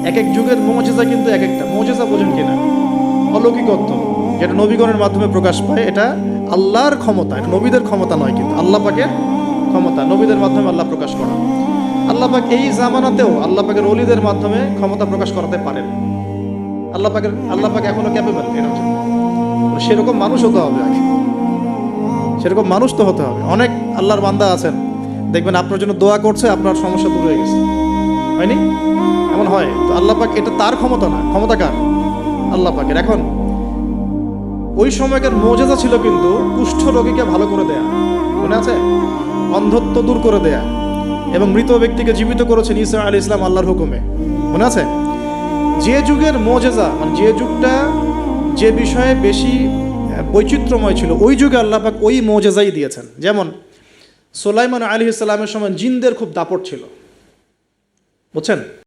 এক এক যুগের মুজিজা কিন্তু এক একটা মুজিজা, বোঝেন কিনা? অলৌকিকত্ব যেটা নবীগণের মাধ্যমে প্রকাশ পায়, এটা আল্লাহর ক্ষমতা, এটা নবীদের ক্ষমতা নয়, কিন্তু আল্লাহ পাকের ক্ষমতা, নবীদের মাধ্যমে আল্লাহ প্রকাশ করা। আল্লাহ পাক এই জামানাতেও আল্লাহ পাকের ওলিদের মাধ্যমে ক্ষমতা প্রকাশ করাতে পারেন। আল্লাহ পাক এখনো ক্যাপেবল এর জন্য। সেরকম মানুষ হতে হবে আগে, সেরকম মানুষ তো হতে হবে। অনেক আল্লাহর বান্দা আছেন, দেখবেন আপনার জন্য দোয়া করছে, আপনার সমস্যা দূর হয়ে গেছে, হয়নি? এমন হয় তো। আল্লাহ পাক, এটা তার ক্ষমতা না, ক্ষমতা কার? আল্লাহ পাকের। এখন ওই সময়কার মুজিজা ছিল কিন্তু কুষ্ঠ রোগীকে ভালো করে দেয়া, মনে আছে? অন্ধত্ব দূর করে দেয়া, এবং মৃত ব্যক্তিকে জীবিত করেছেন ঈসা আলাইহিস সালাম আল্লাহর হুকুমে, মনে আছে? যে যুগের মুজিজা, মানে যে যুগটা, যে বিষয়ে বেশি বৈচিত্র্যময় ছিল, ওই যুগে আল্লাহ পাক ওই মুজিজাই দিয়েছেন। যেমন সুলাইমান আলাইহিস সালামের সময় জিনদের খুব দাপট ছিল, বুঝছেন?